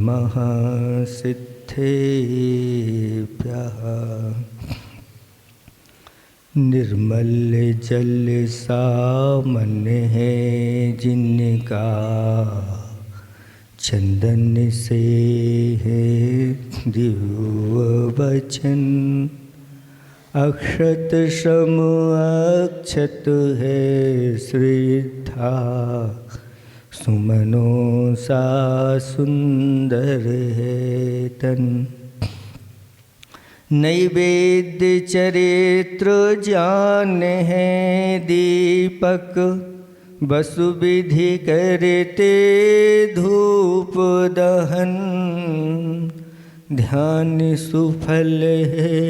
नमः सिद्धेभ्यः। निर्मल जल सामन है जिनका, चंदन से है दिव्य वचन। अक्षत श्रम अक्षत है श्रद्धा, सुमनों सा सुंदर है तन। नैवेद्य चरित्र ज्ञान है दीपक, वसु विधि करते धूप दहन। ध्यान सुफल है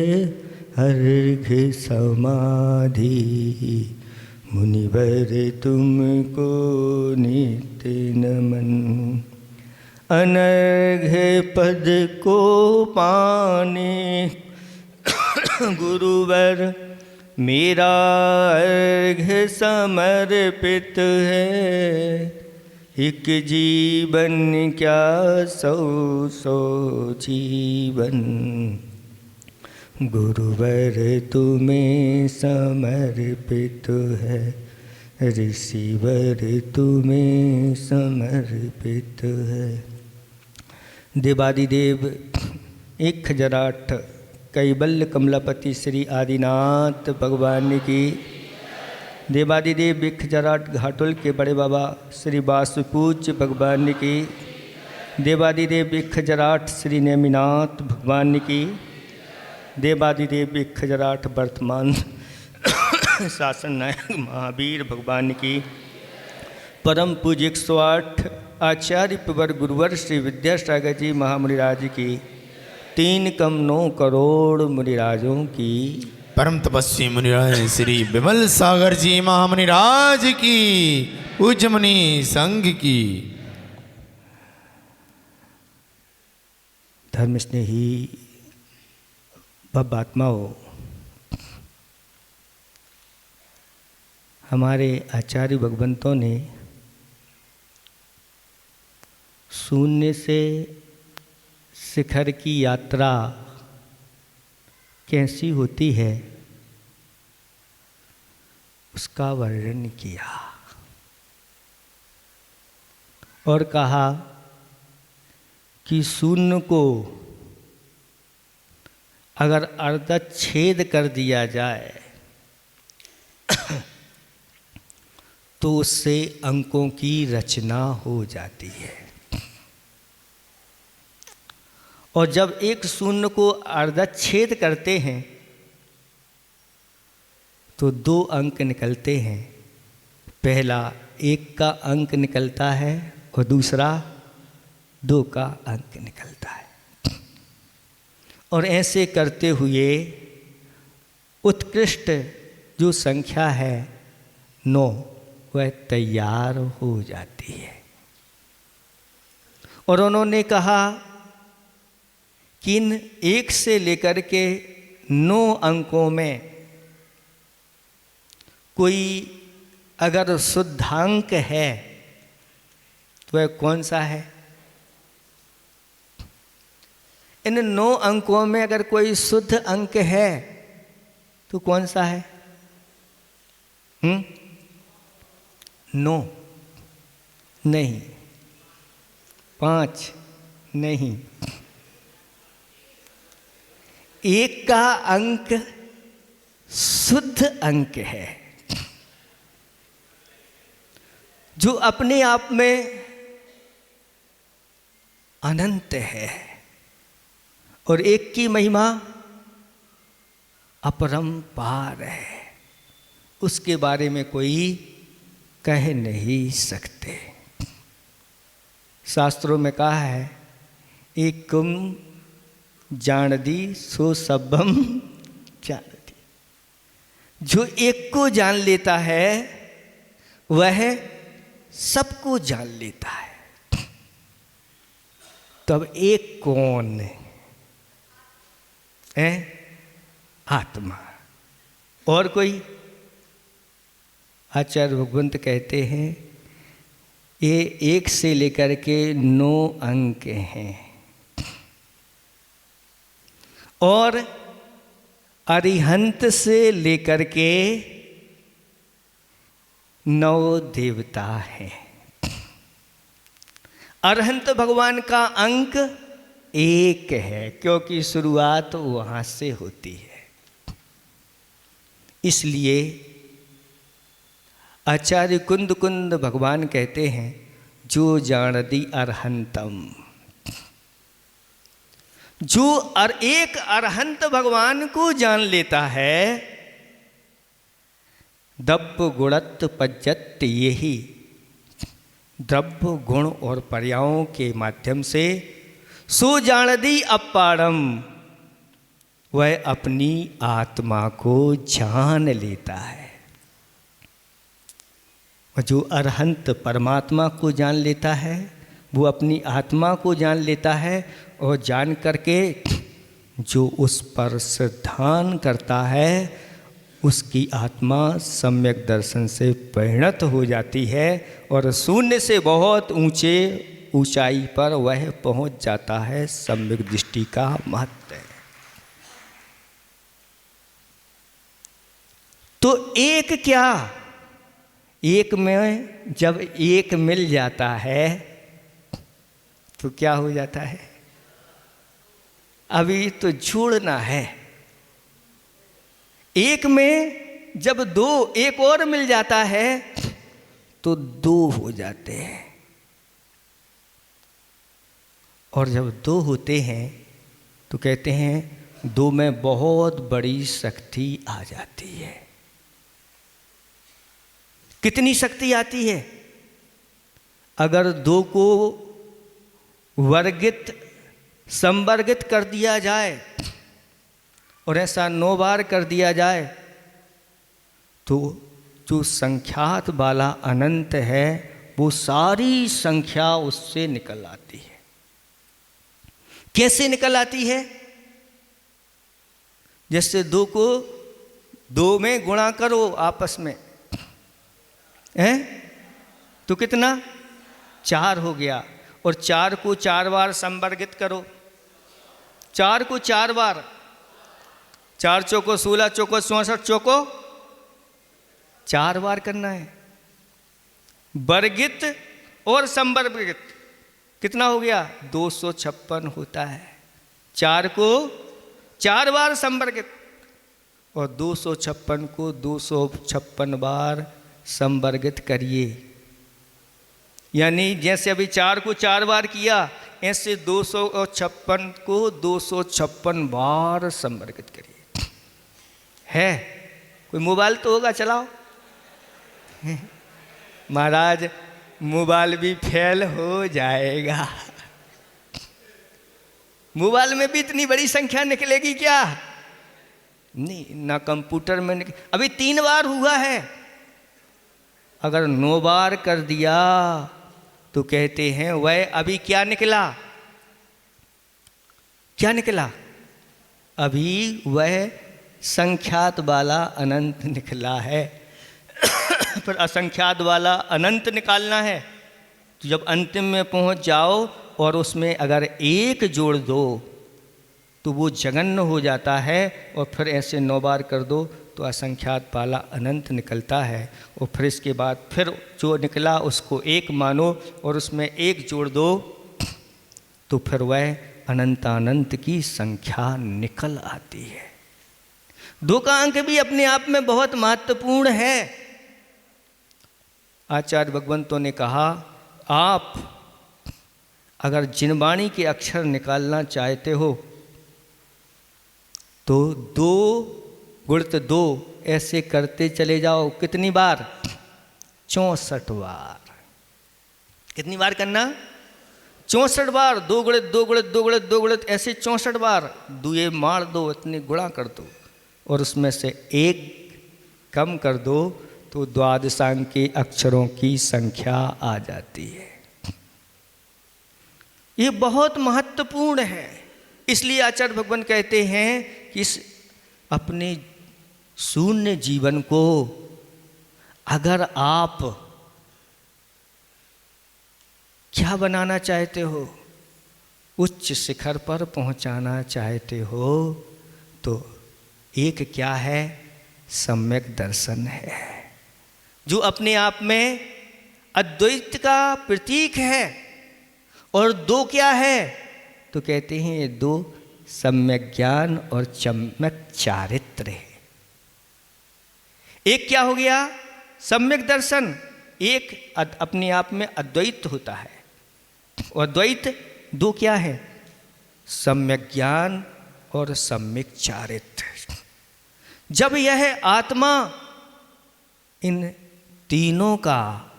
अर्घ्य समाधि, मुनिवर तुमको नित्य नमन। अनर्घ्य पद को पाने गुरुवर, मेरा अर्घ्य समर्पित है। एक जीवन क्या सौ सौ जीवन, गुरुवर तुम्हें समर्पित है। ऋषिवर तुम्हें समर्पित है। देवादिदेव 1008 कैवल्य कमलापति श्री आदिनाथ भगवान की। देवादिदेव 1008 घाटुल के बड़े बाबा श्री वासुपूज्य भगवान की। देवादिदेव 1008 श्री नेमिनाथ भगवान की। देवादिदेव 1008 वर्तमान शासन नायक महावीर भगवान की। परम पूज्य 108 आचार्य प्रवर गुरुवर श्री विद्यासागर जी महामुनिराज की। 3 कम 9 करोड़ मुनिराजों की। परम तपस्वी मुनिराज श्री विमल सागर जी महामुनिराज की। पूज्य मुनि संघ की। धर्म स्नेही आत्माओं, हमारे आचार्य भगवंतों ने शून्य से शिखर की यात्रा कैसी होती है उसका वर्णन किया और कहा कि शून्य को अगर अर्धच्छेद कर दिया जाए तो उससे अंकों की रचना हो जाती है। और जब एक शून्य को अर्धच्छेद करते हैं तो 2 अंक निकलते हैं। पहला 1 का अंक निकलता है और दूसरा 2 का अंक निकलता है। और ऐसे करते हुए उत्कृष्ट जो संख्या है 9 वह तैयार हो जाती है। और उन्होंने कहा कि इन 1 से लेकर के 9 अंकों में कोई अगर शुद्धांक है तो वह कौन सा है? इन 9 अंकों में अगर कोई शुद्ध अंक है तो कौन सा है? 9 नहीं, 5 नहीं। 1 का अंक शुद्ध अंक है जो अपने आप में अनंत है। और 1 की महिमा अपरंपार है, उसके बारे में कोई कह नहीं सकते। शास्त्रों में कहा है एकम जानदी सो सबम जानदी। जो 1 को जान लेता है वह सबको जान लेता है। तब 1 कौन है? आत्मा। और कोई? आचार्य भगवंत कहते हैं ये 1 से लेकर के 9 अंक हैं और अरिहंत से लेकर के 9 देवता हैं। अरहंत भगवान का अंक 1 है क्योंकि शुरुआत वहाँ से होती है। इसलिए आचार्य कुंद कुंद भगवान कहते हैं जो जानदी अरहंतम, जो एक अरहंत भगवान को जान लेता है, दब्ब गुणत पज्जत, यही द्रव्य गुण और पर्यायों के माध्यम से सो जानदी अपारम, वह अपनी आत्मा को जान लेता है। और जो अरहंत परमात्मा को जान लेता है वो अपनी आत्मा को जान लेता है और जान करके जो उस पर श्रद्धान करता है उसकी आत्मा सम्यक दर्शन से परिणत हो जाती है और शून्य से बहुत ऊंचाई पर वह पहुंच जाता है। सम्यक दृष्टि का महत्व है। तो एक क्या, एक में जब एक मिल जाता है तो क्या हो जाता है? अभी तो जोड़ना है। एक में जब 2 एक और मिल जाता है तो 2 हो जाते हैं और जब 2 होते हैं तो कहते हैं 2 में बहुत बड़ी शक्ति आ जाती है। कितनी शक्ति आती है? अगर 2 को वर्गित संवर्गित कर दिया जाए और ऐसा 9 बार कर दिया जाए तो जो संख्यात वाला अनंत है वो सारी संख्या उससे निकल आती है। कैसे निकल आती है? जैसे 2 को 2 में गुणा करो आपस में, हैं? तो कितना? 4 हो गया। और 4 को 4 बार संवर्गित करो, 4 को 4 बार, 4 चौको 16, चौको 64, चौको 4 बार करना है। वर्गित और संवर्गित कितना हो गया? 256 होता है। 4 को 4 बार संवर्गित और 256 को 256 बार संवर्गित करिए। यानी जैसे अभी 4 को 4 बार किया ऐसे 256 को 256 बार संवर्गित करिए। है कोई मोबाइल तो होगा, चलाओ। महाराज मोबाइल भी फेल हो जाएगा। मोबाइल में भी इतनी बड़ी संख्या निकलेगी क्या? नहीं, ना कंप्यूटर में अभी 3 बार हुआ है। अगर 9 बार कर दिया तो कहते हैं वह अभी क्या निकला? क्या निकला? अभी वह संख्यात वाला अनंत निकला है। पर असंख्यात वाला अनंत निकालना है तो जब अंतिम में पहुंच जाओ और उसमें अगर 1 जोड़ दो तो वो जगन्य हो जाता है और फिर ऐसे 9 बार कर दो तो असंख्यात वाला अनंत निकलता है। और फिर इसके बाद फिर जो निकला उसको 1 मानो और उसमें 1 जोड़ दो तो फिर वह अनंतानंत की संख्या निकल आती है। 2 का अंक भी अपने आप में बहुत महत्वपूर्ण है। आचार्य भगवंतों ने कहा आप अगर जिनवाणी के अक्षर निकालना चाहते हो तो 2 गुणित 2 ऐसे करते चले जाओ। कितनी बार? 64 बार। कितनी बार करना? 64 बार। 2 गुणित 2 गुणित 2 गुणित 2 गुणित ऐसे 64 बार। 2 मार दो, इतने गुणा कर दो और उसमें से 1 कम कर दो तो द्वादशांक के अक्षरों की संख्या आ जाती है। ये बहुत महत्वपूर्ण है। इसलिए आचार्य भगवान कहते हैं कि इस अपने शून्य जीवन को अगर आप क्या बनाना चाहते हो, उच्च शिखर पर पहुंचाना चाहते हो, तो एक क्या है, सम्यक दर्शन है, जो अपने आप में अद्वैत का प्रतीक है। और दो क्या है, तो कहते हैं ये दो सम्यक ज्ञान और सम्यक चारित्र है। एक क्या हो गया, सम्यक दर्शन, एक अपने आप में अद्वैत होता है, और द्वैत दो क्या है, सम्यक ज्ञान और सम्यक चारित्र। जब यह आत्मा इन तीनों का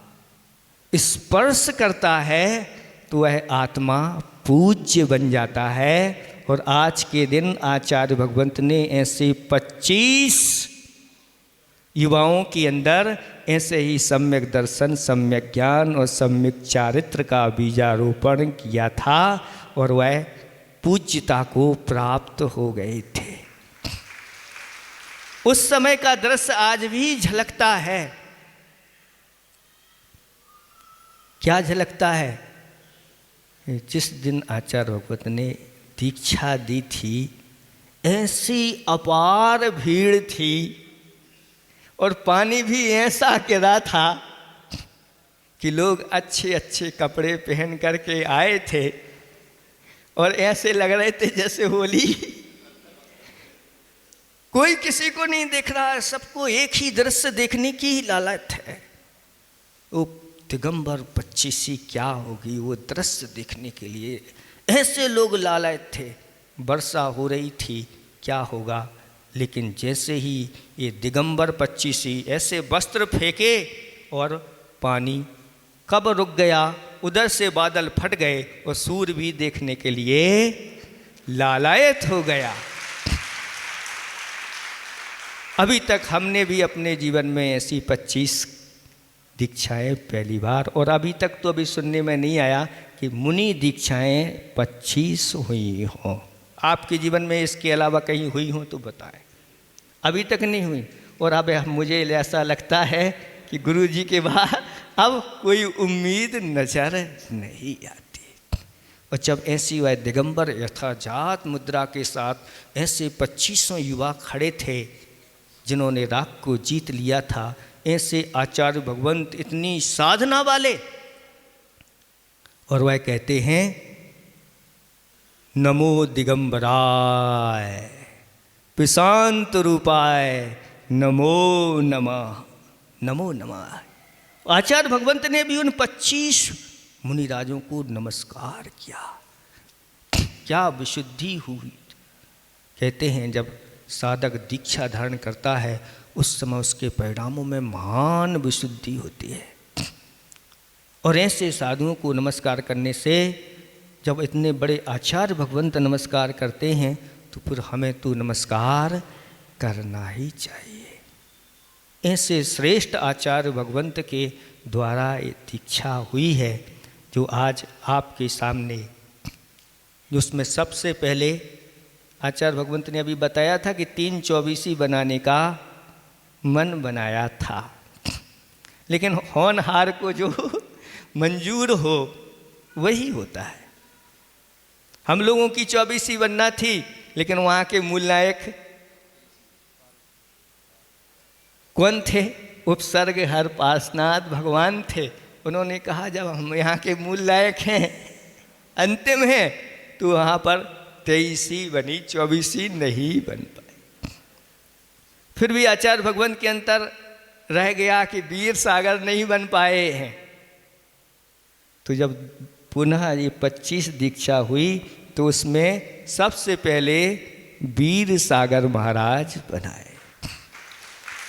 स्पर्श करता है तो वह आत्मा पूज्य बन जाता है। और आज के दिन आचार्य भगवंत ने ऐसे 25 युवाओं के अंदर ऐसे ही सम्यक दर्शन, सम्यक ज्ञान और सम्यक चारित्र का बीजारोपण किया था, और वह पूज्यता को प्राप्त हो गए थे। उस समय का दृश्य आज भी झलकता है। क्या झलकता है, जिस दिन आचार्य भगवत ने दीक्षा दी थी, ऐसी अपार भीड़ थी और पानी भी ऐसा गिरा था कि लोग अच्छे अच्छे कपड़े पहन करके आए थे और ऐसे लग रहे थे जैसे होली। कोई किसी को नहीं देख रहा है, सबको एक ही दृश्य देखने की ही लालच है। वो दिगंबर 25 क्या होगी, वो दृश्य देखने के लिए ऐसे लोग लालच थे। वर्षा हो रही थी, क्या होगा, लेकिन जैसे ही ये दिगंबर 25 ऐसे वस्त्र फेंके और पानी कब रुक गया, उधर से बादल फट गए और सूर्य भी देखने के लिए लालायत हो गया। अभी तक हमने भी अपने जीवन में ऐसी 25 दीक्षाएं पहली बार, और अभी तक तो अभी सुनने में नहीं आया कि मुनि दीक्षाएं 25 हुई हों। आपके जीवन में इसके अलावा कहीं हुई हों तो बताएं। अभी तक नहीं हुई। और अब मुझे ऐसा लगता है कि गुरु जी के बाद अब कोई उम्मीद नजर नहीं आती। और जब ऐसी वह दिगंबर यथाजात मुद्रा के साथ ऐसे 25 युवा खड़े थे जिन्होंने राग को जीत लिया था, ऐसे आचार्य भगवंत इतनी साधना वाले, और वह कहते हैं नमो दिगंबराय प्रशांत रूपाय नमो नमः, नमो नमः। आचार्य भगवंत ने भी उन 25 मुनिराजों को नमस्कार किया। क्या विशुद्धि हुई। कहते हैं जब साधक दीक्षा धारण करता है उस समय उसके परिणामों में महान विशुद्धि होती है। और ऐसे साधुओं को नमस्कार करने से, जब इतने बड़े आचार्य भगवंत नमस्कार करते हैं तो फिर हमें तो नमस्कार करना ही चाहिए। ऐसे श्रेष्ठ आचार्य भगवंत के द्वारा ये दीक्षा हुई है जो आज आपके सामने, जिसमें सबसे पहले आचार्य भगवंत ने अभी बताया था कि 3 चौबीसी बनाने का मन बनाया था, लेकिन होनहार को जो मंजूर हो वही होता है। हम लोगों की 24 बनना थी, लेकिन वहाँ के मूल नायक कौन थे? उपसर्ग हर पासनाथ भगवान थे। उन्होंने कहा जब हम यहाँ के मूल नायक हैं, अंतिम हैं, तो वहाँ पर 23 बनी, 24 नहीं बन पाए। फिर भी आचार्य भगवंत के अंतर रह गया कि वीर सागर नहीं बन पाए हैं। तो जब पुनः ये 25 दीक्षा हुई तो उसमें सबसे पहले वीर सागर महाराज बनाए।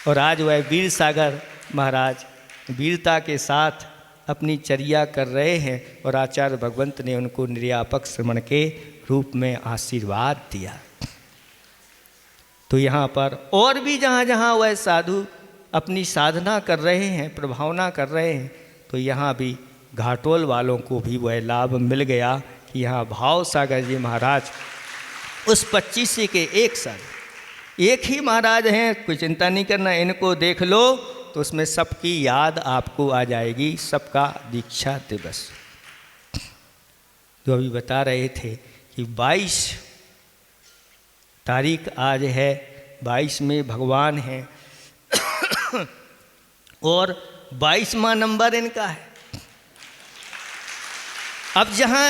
और आज वह वीर सागर महाराज वीरता के साथ अपनी चर्या कर रहे हैं, और आचार्य भगवंत ने उनको निर्यापक श्रमण के रूप में आशीर्वाद दिया। तो यहाँ पर और भी जहाँ जहाँ वह साधु अपनी साधना कर रहे हैं, प्रभावना कर रहे हैं, तो यहाँ भी घाटोल वालों को भी वह लाभ मिल गया कि यहाँ भाव सागर जी महाराज उस 25 के एक साथ एक ही महाराज हैं। कोई चिंता नहीं करना, इनको देख लो तो उसमें सबकी याद आपको आ जाएगी। सबका दीक्षा दिवस जो अभी बता रहे थे कि 22 तारीख आज है, 22 में भगवान हैं और 22वां नंबर इनका है। अब जहाँ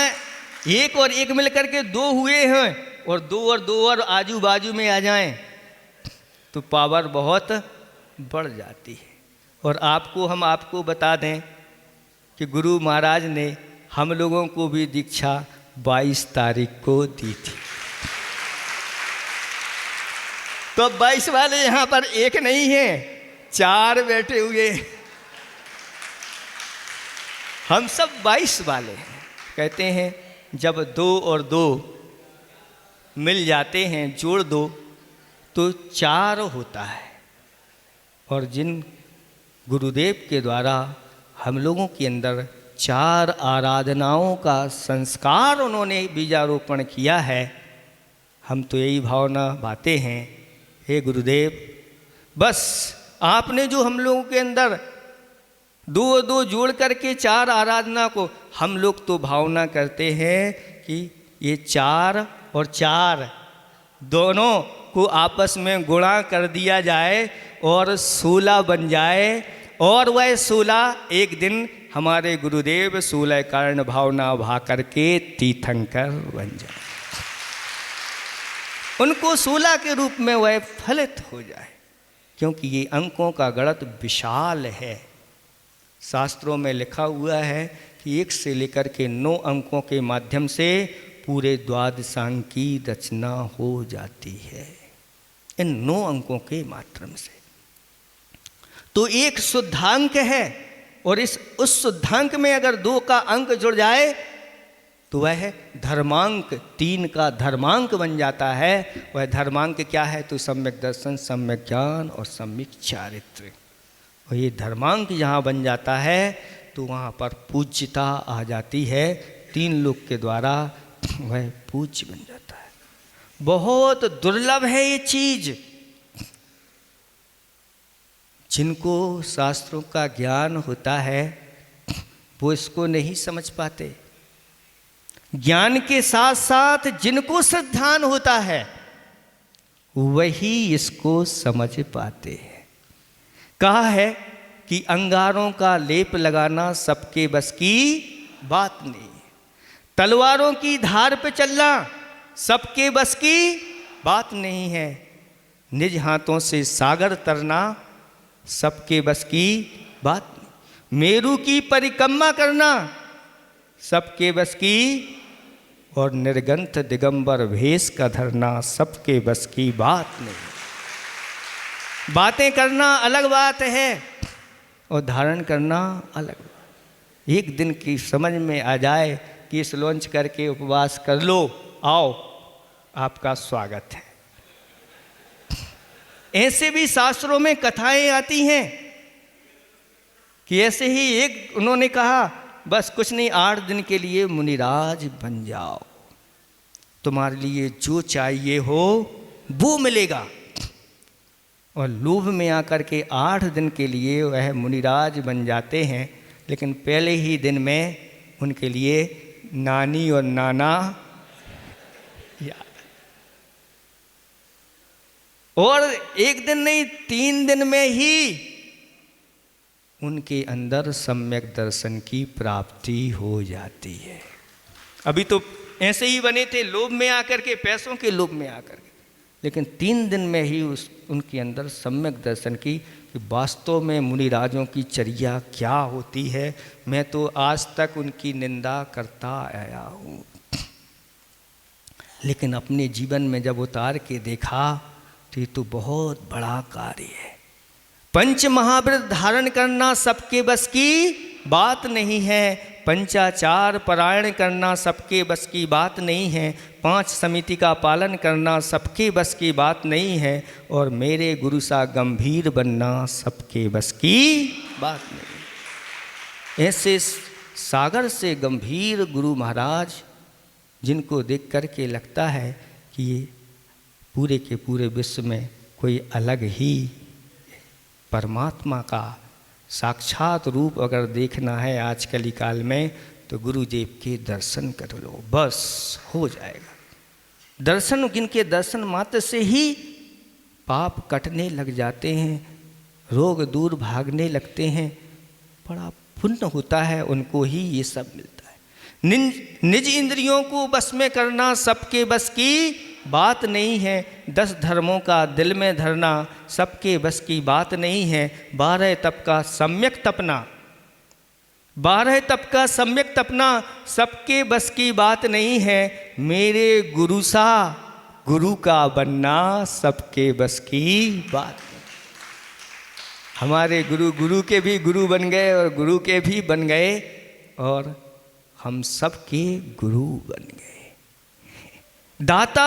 1 और 1 मिलकर के 2 हुए हैं और 2 और 2 और आजू बाजू में आ जाएं तो पावर बहुत बढ़ जाती है। और हम आपको बता दें कि गुरु महाराज ने हम लोगों को भी दीक्षा 22 तारीख को दी थी। तो 22 वाले यहाँ पर 1 नहीं है, 4 बैठे हुए, हम सब 22 वाले हैं। कहते हैं जब 2 और 2 मिल जाते हैं, जोड़ दो तो 4 होता है। और जिन गुरुदेव के द्वारा हम लोगों के अंदर 4 आराधनाओं का संस्कार उन्होंने बीजारोपण किया है, हम तो यही भावना बातें हैं, हे गुरुदेव, बस आपने जो हम लोगों के अंदर 2 और 2 जोड़ करके 4 आराधना को, हम लोग तो भावना करते हैं कि ये 4 और 4 दोनों को आपस में गुणा कर दिया जाए और 16 बन जाए, और वह 16 एक दिन हमारे गुरुदेव 16 कारण भावना भा करके तीर्थंकर बन जाए, उनको 16 के रूप में वह फलित हो जाए। क्योंकि ये अंकों का गणित विशाल है। शास्त्रों में लिखा हुआ है कि 1 से लेकर के 9 अंकों के माध्यम से पूरे द्वादशांग की रचना हो जाती है, इन 9 अंकों के माध्यम से। तो एक शुद्धांक है और उस शुद्धांक में अगर 2 का अंक जुड़ जाए तो वह धर्मांक 3 का धर्मांक बन जाता है। वह धर्मांक क्या है? तो सम्यक दर्शन, सम्यक ज्ञान और सम्यक चारित्र। और ये धर्मांक जहाँ बन जाता है तो वहाँ पर पूज्यता आ जाती है, 3 लोग के द्वारा वह पूज्य बन जाता है। बहुत दुर्लभ है ये चीज। जिनको शास्त्रों का ज्ञान होता है वो इसको नहीं समझ पाते। ज्ञान के साथ साथ जिनको श्रद्धान होता है वही इसको समझ पाते हैं। कहा है कि अंगारों का लेप लगाना सबके बस की बात नहीं, तलवारों की धार पे चलना सबके बस की बात नहीं है, निज हाथों से सागर तरना सबके बस की बात नहीं, मेरू की परिक्रमा करना सबके बस की, और निर्गंथ दिगंबर भेष का धरना सबके बस की बात नहीं। बातें करना अलग बात है और धारण करना अलग। एक दिन की समझ में आ जाए कि इस लॉन्च करके उपवास कर लो, आओ आपका स्वागत है। ऐसे भी शास्त्रों में कथाएं आती हैं कि ऐसे ही एक उन्होंने कहा बस कुछ नहीं, 8 दिन के लिए मुनिराज बन जाओ, तुम्हारे लिए जो चाहिए हो वो मिलेगा। और लोभ में आकर के 8 दिन के लिए वह मुनिराज बन जाते हैं, लेकिन पहले ही दिन में उनके लिए नानी और नाना और एक दिन नहीं 3 दिन में ही उनके अंदर सम्यक दर्शन की प्राप्ति हो जाती है। अभी तो ऐसे ही बने थे लोभ में आकर के, पैसों के लोभ में आकर के, लेकिन 3 दिन में ही उनके अंदर सम्यक दर्शन की कि वास्तव में मुनिराजों की चर्या क्या होती है। मैं तो आज तक उनकी निंदा करता आया हूँ, लेकिन अपने जीवन में जब उतार के देखा तो ये तो बहुत बड़ा कार्य है। पंच महाव्रत धारण करना सबके बस की बात नहीं है, पंचाचार पारायण करना सबके बस की बात नहीं है, 5 समिति का पालन करना सबके बस की बात नहीं है, और मेरे गुरु सा गंभीर बनना सबके बस की बात नहीं। ऐसे सागर से गंभीर गुरु महाराज जिनको देख करके लगता है कि ये पूरे के पूरे विश्व में कोई अलग ही परमात्मा का साक्षात रूप अगर देखना है आज कली काल में, तो गुरुदेव के दर्शन कर लो, बस हो जाएगा। दर्शन, जिनके दर्शन मात्र से ही पाप कटने लग जाते हैं, रोग दूर भागने लगते हैं, बड़ा पुण्य होता है, उनको ही ये सब मिलता है। निज इंद्रियों को बस में करना सबके बस की बात नहीं है। 10 धर्मों का दिल में धरना सबके बस की बात नहीं है। 12 तप का सम्यक तपना, 12 तप का सम्यक तपना सबके बस की बात नहीं है। मेरे गुरु सा गुरु का बनना सबके बस की बात नहीं। हमारे गुरु के भी गुरु बन गए और गुरु के भी बन गए और हम सबके गुरु बन गए। दाता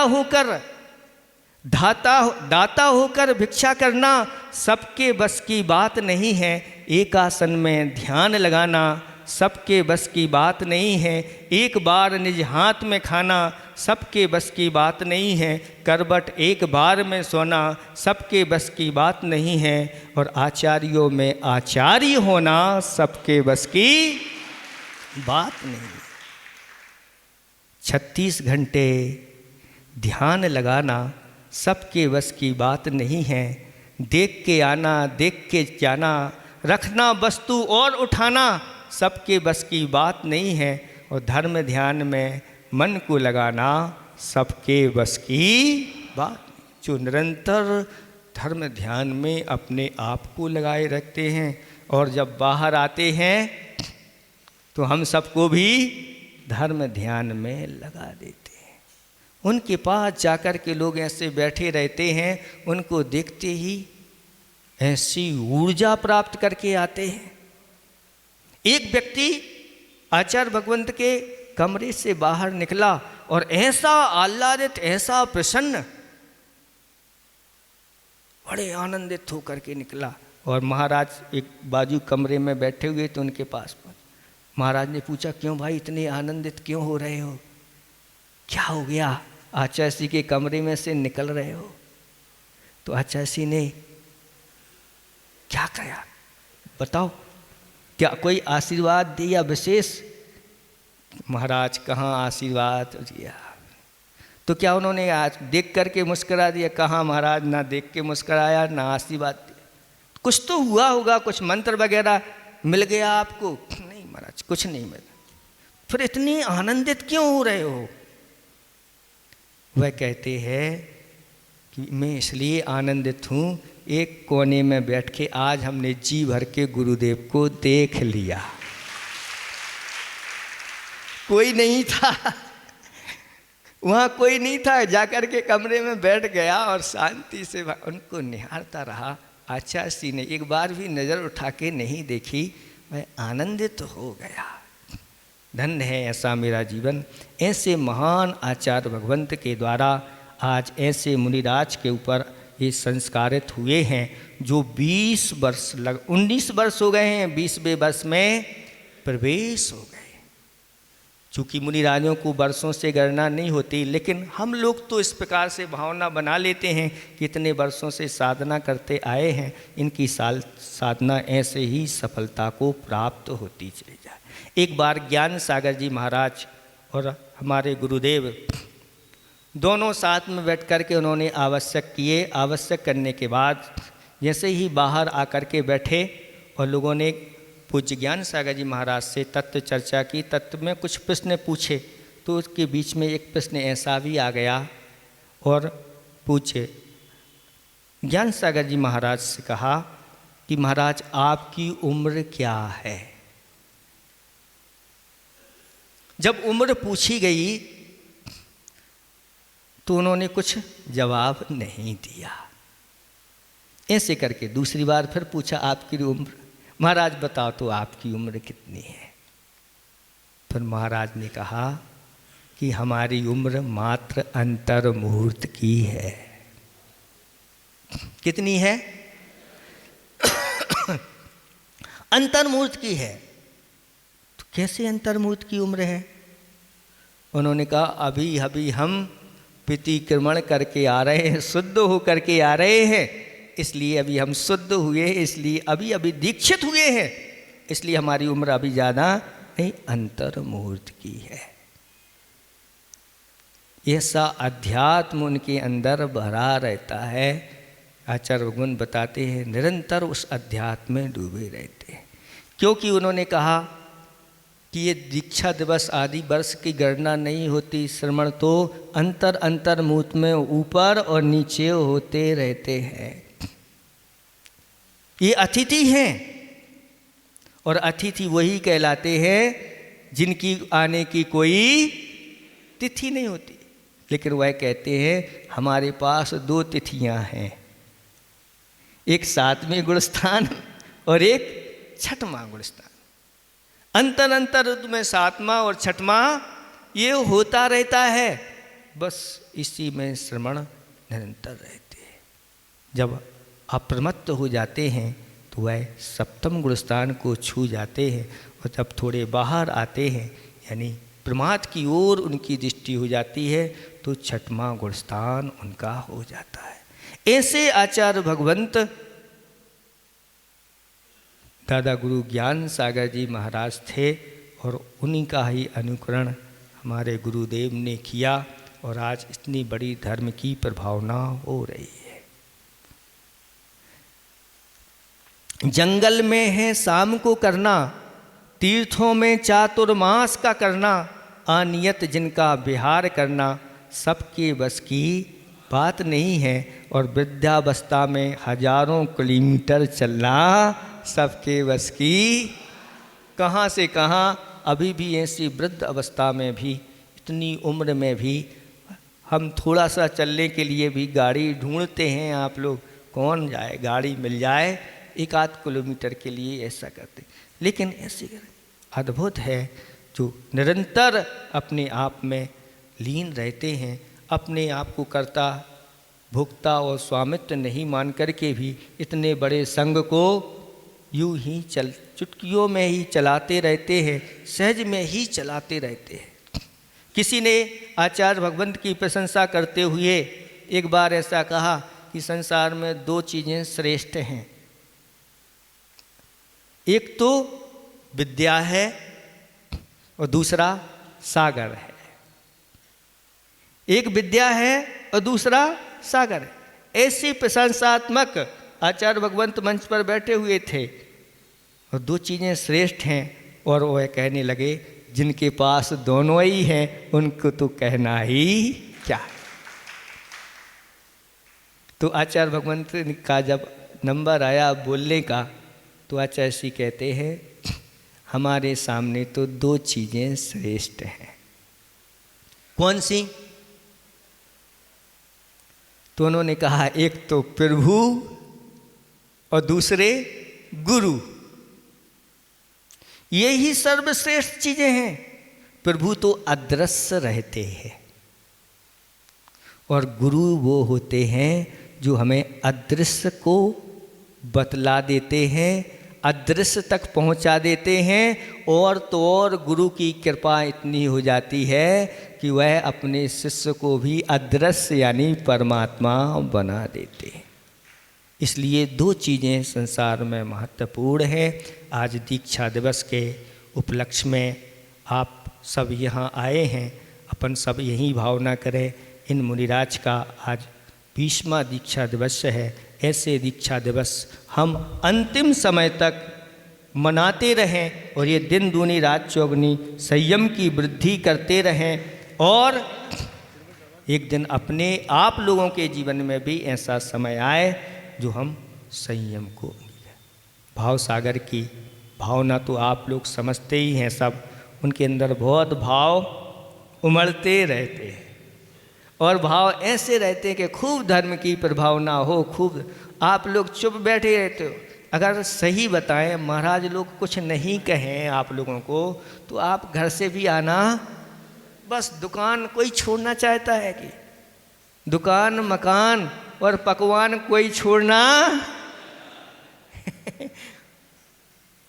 होकर भिक्षा करना सबके बस की बात नहीं है। एक आसन में ध्यान लगाना सबके बस की बात नहीं है। एक बार निज हाथ में खाना सबके बस की बात नहीं है। करबट एक बार में सोना सबके बस की बात नहीं है। और आचार्यों में आचार्य होना सबके बस की बात नहीं है। 36 घंटे ध्यान लगाना सबके बस की बात नहीं है। देख के आना, देख के जाना, रखना वस्तु और उठाना सबके बस की बात नहीं है। और धर्म ध्यान में मन को लगाना सबके बस की बात। जो निरंतर धर्म ध्यान में अपने आप को लगाए रखते हैं और जब बाहर आते हैं तो हम सबको भी धर्म ध्यान में लगा देते हैं। उनके पास जाकर के लोग ऐसे बैठे रहते हैं, उनको देखते ही ऐसी ऊर्जा प्राप्त करके आते हैं। एक व्यक्ति आचार्य भगवंत के कमरे से बाहर निकला और ऐसा आह्लादित, ऐसा प्रसन्न, बड़े आनंदित होकर के निकला। और महाराज एक बाजू कमरे में बैठे हुए तो उनके पास पहुंचे। महाराज ने पूछा, क्यों भाई इतने आनंदित क्यों हो रहे हो, क्या हो गया, आचार्य जी के कमरे में से निकल रहे हो? तो आचार्य जी ने क्या कहा, बताओ, क्या कोई आशीर्वाद दिया विशेष? महाराज कहाँ आशीर्वाद दिया? तो क्या उन्होंने आज देख करके मुस्करा दिया? कहाँ महाराज, ना देख के मुस्कराया ना आशीर्वाद दिया। कुछ तो हुआ होगा, कुछ मंत्र वगैरह मिल गया आपको? नहीं महाराज, कुछ नहीं मिला। फिर इतनी आनंदित क्यों हो रहे हो? वह कहते हैं कि मैं इसलिए आनंदित हूँ, एक कोने में बैठ के आज हमने जी भर के गुरुदेव को देख लिया। कोई नहीं था वहाँ, कोई नहीं था, जाकर के कमरे में बैठ गया और शांति से उनको निहारता रहा। आचार्य जी ने एक बार भी नज़र उठा के नहीं देखी, वह आनंदित हो गया। धन्य है ऐसा मेरा जीवन। ऐसे महान आचार्य भगवंत के द्वारा आज ऐसे मुनिराज के ऊपर ये संस्कारित हुए हैं जो 19 वर्ष हो गए हैं, 20वें वर्ष में प्रवेश हो गए। चूँकि मुनिराजों को वर्षों से गणना नहीं होती, लेकिन हम लोग तो इस प्रकार से भावना बना लेते हैं कि इतने वर्षों से साधना करते आए हैं, इनकी साधना ऐसे ही सफलता को प्राप्त होती चली जाए। एक बार ज्ञान सागर जी महाराज और हमारे गुरुदेव दोनों साथ में बैठ कर के उन्होंने आवश्यक किए। आवश्यक करने के बाद जैसे ही बाहर आकर के बैठे और लोगों ने पूज्य ज्ञान सागर जी महाराज से तत्व चर्चा की, तत्व में कुछ प्रश्न पूछे, तो उसके बीच में एक प्रश्न ऐसा भी आ गया और पूछे ज्ञान सागर जी महाराज से कहा कि महाराज आपकी उम्र क्या है? जब उम्र पूछी गई तो उन्होंने कुछ जवाब नहीं दिया। ऐसे करके दूसरी बार फिर पूछा आपकी उम्र, महाराज बताओ तो आपकी उम्र कितनी है? फिर महाराज ने कहा कि हमारी उम्र मात्र अंतर मुहूर्त की है। कितनी है? अंतर मुहूर्त की है। तो कैसे अंतर मुहूर्त की उम्र है? उन्होंने कहा अभी अभी हम प्रतिक्रमण करके आ रहे हैं, शुद्ध हो करके आ रहे हैं, इसलिए अभी हम शुद्ध हुए, इसलिए अभी अभी दीक्षित हुए हैं, इसलिए हमारी उम्र अभी ज़्यादा नहीं, अंतर्मूर्त की है। ऐसा अध्यात्म उनके अंदर भरा रहता है। आचार्य भगवान बताते हैं निरंतर उस अध्यात्म में डूबे रहते हैं, क्योंकि उन्होंने कहा कि ये दीक्षा दिवस आदि वर्ष की गणना नहीं होती, श्रवण तो अंतर्मुहूर्त में ऊपर और नीचे होते रहते हैं। ये अतिथि हैं, और अतिथि वही कहलाते हैं जिनकी आने की कोई तिथि नहीं होती। लेकिन वह कहते हैं हमारे पास 2 तिथियां हैं, एक 7वें गुणस्थान और एक 6वां गुणस्थान। अंतर ऋतु में 7वां और 6वां ये होता रहता है, बस इसी में श्रवण निरंतर रहते हैं। जब अप्रमत्त हो जाते हैं तो वह 7वें गुणस्थान को छू जाते हैं, और जब थोड़े बाहर आते हैं यानी प्रमाद की ओर उनकी दृष्टि हो जाती है तो 6वां गुणस्थान उनका हो जाता है। ऐसे आचार्य भगवंत दादा गुरु ज्ञान सागर जी महाराज थे, और उन्हीं का ही अनुकरण हमारे गुरुदेव ने किया, और आज इतनी बड़ी धर्म की प्रभावना हो रही है। जंगल में है शाम को करना, तीर्थों में चातुर्मास का करना, अनियत जिनका विहार करना, सबके बस की बात नहीं है। और वृद्धावस्था में हजारों किलोमीटर चलना सबके बस की, कहाँ से कहाँ। अभी भी ऐसी वृद्ध अवस्था में भी, इतनी उम्र में भी हम थोड़ा सा चलने के लिए भी गाड़ी ढूंढते हैं। आप लोग कौन जाए, गाड़ी मिल जाए 1-8 किलोमीटर के लिए ऐसा करते। लेकिन ऐसे अद्भुत है जो निरंतर अपने आप में लीन रहते हैं, अपने आप को कर्ता भोक्ता और स्वामित्व नहीं मान करके भी इतने बड़े संघ को यूं ही चुटकियों में ही चलाते रहते हैं, सहज में ही चलाते रहते हैं। किसी ने आचार्य भगवंत की प्रशंसा करते हुए एक बार ऐसा कहा कि संसार में 2 चीज़ें श्रेष्ठ हैं, एक तो विद्या है और दूसरा सागर है। एक विद्या है और दूसरा सागर है। ऐसी प्रशंसात्मक आचार्य भगवंत मंच पर बैठे हुए थे, और 2 चीज़ें श्रेष्ठ हैं, और वह कहने लगे जिनके पास दोनों ही हैं उनको तो कहना ही क्या है। तो आचार्य भगवंत का जब नंबर आया बोलने का, तो आचार्य जी कहते हैं हमारे सामने तो 2 चीज़ें श्रेष्ठ हैं। कौन सी? तो उन्होंने कहा एक तो प्रभु और दूसरे गुरु। ये ही सर्वश्रेष्ठ चीजें हैं। प्रभु तो अदृश्य रहते हैं, और गुरु वो होते हैं जो हमें अदृश्य को बतला देते हैं, अदृश्य तक पहुंचा देते हैं। और तो और गुरु की कृपा इतनी हो जाती है कि वह अपने शिष्य को भी अदृश्य यानी परमात्मा बना देते हैं। इसलिए 2 चीज़ें संसार में महत्वपूर्ण हैं। आज दीक्षा दिवस के उपलक्ष्य में आप सब यहाँ आए हैं, अपन सब यही भावना करें इन मुनिराज का आज 20वां दीक्षा दिवस है। ऐसे दीक्षा दिवस हम अंतिम समय तक मनाते रहें, और ये दिन दूनी रात चौगुनी संयम की वृद्धि करते रहें। और एक दिन अपने आप लोगों के जीवन में भी ऐसा समय आए जो हम संयम को, भाव सागर की भावना तो आप लोग समझते ही हैं सब, उनके अंदर बहुत भाव उमड़ते रहते हैं, और भाव ऐसे रहते हैं कि खूब धर्म की प्रभावना हो, खूब आप लोग चुप बैठे रहते हो। अगर सही बताएं, महाराज लोग कुछ नहीं कहें आप लोगों को, तो आप घर से भी आना, बस दुकान कोई छोड़ना चाहता है कि दुकान मकान और पकवान कोई छोड़ना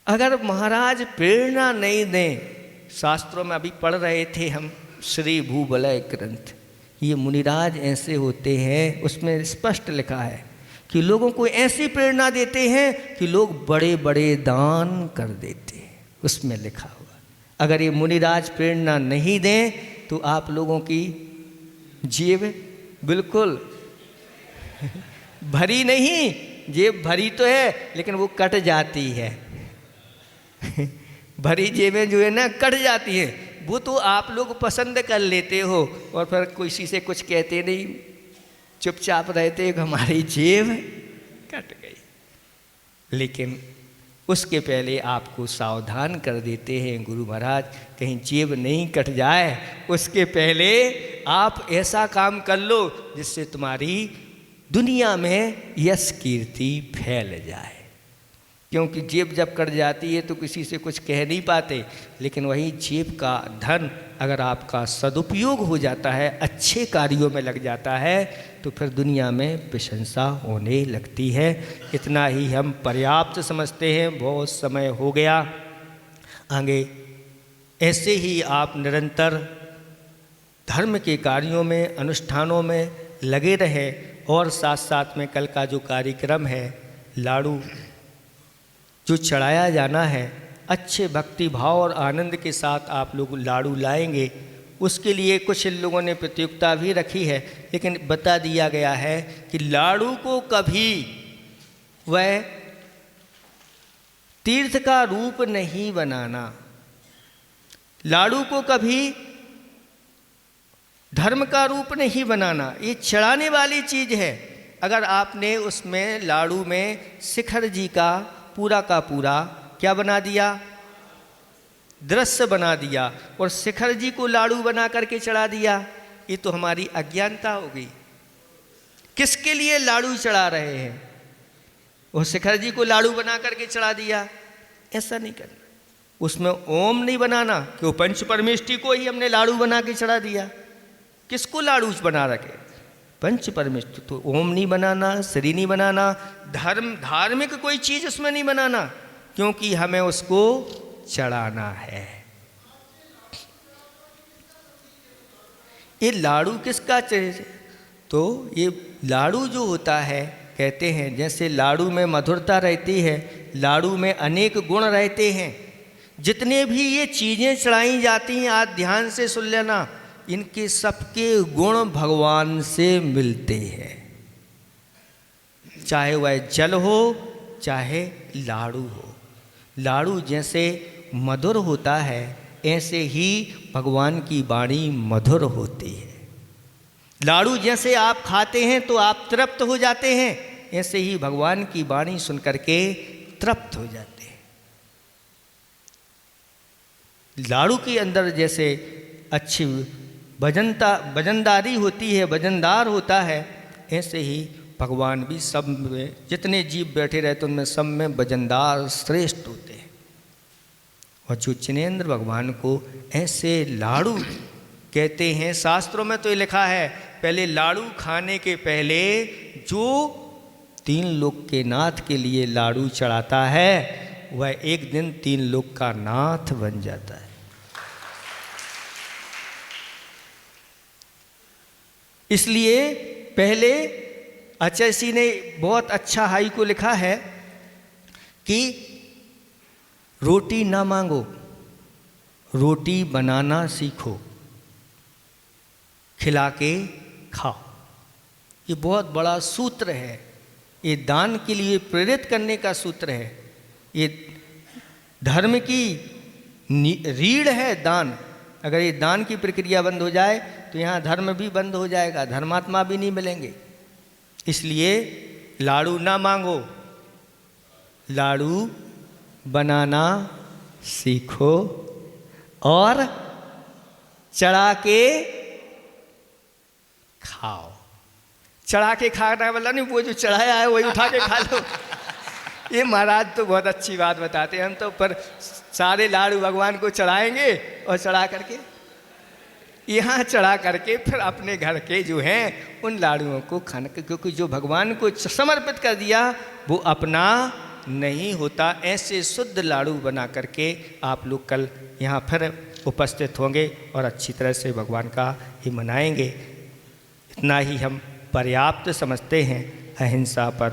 अगर महाराज प्रेरणा नहीं दें। शास्त्रों में अभी पढ़ रहे थे हम श्री भूबलय ग्रंथ, ये मुनिराज ऐसे होते हैं, उसमें स्पष्ट लिखा है कि लोगों को ऐसी प्रेरणा देते हैं कि लोग बड़े बड़े दान कर देते हैं, उसमें लिखा हुआ। अगर ये मुनिराज प्रेरणा नहीं दें तो आप लोगों की जेब बिल्कुल भरी नहीं, जेब भरी तो है लेकिन वो कट जाती है। भरी जेबें जो है ना कट जाती हैं, वो तो आप लोग पसंद कर लेते हो और फिर किसी से कुछ कहते नहीं, चुपचाप रहते हो, हमारी जेब कट गई। लेकिन उसके पहले आपको सावधान कर देते हैं गुरु महाराज, कहीं जेब नहीं कट जाए, उसके पहले आप ऐसा काम कर लो जिससे तुम्हारी दुनिया में यश कीर्ति फैल जाए। क्योंकि जेब जब कट जाती है तो किसी से कुछ कह नहीं पाते, लेकिन वही जेब का धन अगर आपका सदुपयोग हो जाता है, अच्छे कार्यों में लग जाता है, तो फिर दुनिया में प्रशंसा होने लगती है। इतना ही हम पर्याप्त समझते हैं, बहुत समय हो गया। आगे ऐसे ही आप निरंतर धर्म के कार्यों में, अनुष्ठानों में लगे रहे और साथ साथ में कल का जो कार्यक्रम है, लाड़ू जो चढ़ाया जाना है, अच्छे भक्ति भाव और आनंद के साथ आप लोग लाड़ू लाएंगे। उसके लिए कुछ लोगों ने प्रतियोगिता भी रखी है, लेकिन बता दिया गया है कि लाड़ू को कभी वह तीर्थ का रूप नहीं बनाना, लाड़ू को कभी धर्म का रूप नहीं बनाना। ये चढ़ाने वाली चीज़ है। अगर आपने उसमें लाड़ू में शिखर जी का पूरा क्या बना दिया, दृश्य बना दिया, और शिखर जी को लाड़ू बना करके चढ़ा दिया, ये तो हमारी अज्ञानता हो गई। किसके लिए लाड़ू चढ़ा रहे हैं? वो शिखर जी को लाड़ू बना करके चढ़ा दिया, ऐसा नहीं करना। उसमें ओम नहीं बनाना कि वो पंच परमेष्टि को ही हमने लाड़ू बना के चढ़ा दिया। किसको लाड़ू बना रखे? पंच परमेष्टि। तो ओम नहीं बनाना, श्री नहीं बनाना, धार्मिक कोई चीज़ उसमें नहीं बनाना, क्योंकि हमें उसको चढ़ाना है। ये लाड़ू किसका चढ़े? तो ये लाड़ू जो होता है, कहते हैं जैसे लाड़ू में मधुरता रहती है, लाड़ू में अनेक गुण रहते हैं। जितने भी ये चीज़ें चढ़ाई जाती हैं, आज ध्यान से सुन लेना, इनके सबके गुण भगवान से मिलते हैं। चाहे वह जल हो, चाहे लाड़ू हो। लाड़ू जैसे मधुर होता है, ऐसे ही भगवान की वाणी मधुर होती है। लाड़ू जैसे आप खाते हैं तो आप तृप्त हो जाते हैं, ऐसे ही भगवान की वाणी सुन करके तृप्त हो जाते हैं। लाड़ू के अंदर जैसे अच्छी वजनदारी होती है, वजनदार होता है, ऐसे ही भगवान भी सब में जितने जीव बैठे रहते उनमें सब में वजनदार श्रेष्ठ होते हैं। और जो जिनेंद्र भगवान को ऐसे लाड़ू कहते हैं, शास्त्रों में तो ये लिखा है, पहले लाड़ू खाने के पहले जो 3 लोक के नाथ के लिए लाड़ू चढ़ाता है, वह एक दिन 3 लोक का नाथ बन जाता है। इसलिए पहले अचैसी ने बहुत अच्छा हाई को लिखा है कि रोटी ना मांगो, रोटी बनाना सीखो, खिला के खाओ। ये बहुत बड़ा सूत्र है, ये दान के लिए प्रेरित करने का सूत्र है। ये धर्म की रीढ़ है दान। अगर ये दान की प्रक्रिया बंद हो जाए तो यहाँ धर्म भी बंद हो जाएगा, धर्मात्मा भी नहीं मिलेंगे। इसलिए लाड़ू ना मांगो, लाड़ू बनाना सीखो और चढ़ा के खाओ। चढ़ा के खाना वाला नहीं, वो जो चढ़ाया है वही उठा के खा लो। ये महाराज तो बहुत अच्छी बात बताते हैं। हम तो पर सारे लाड़ू भगवान को चढ़ाएंगे और चढ़ा करके यहाँ चढ़ा करके फिर अपने घर के जो हैं उन लाड़ुओं को खाना, क्योंकि जो भगवान को समर्पित कर दिया वो अपना नहीं होता। ऐसे शुद्ध लाड़ू बना करके आप लोग कल यहाँ फिर उपस्थित होंगे और अच्छी तरह से भगवान का ही मनाएंगे। इतना ही हम पर्याप्त समझते हैं। अहिंसा पर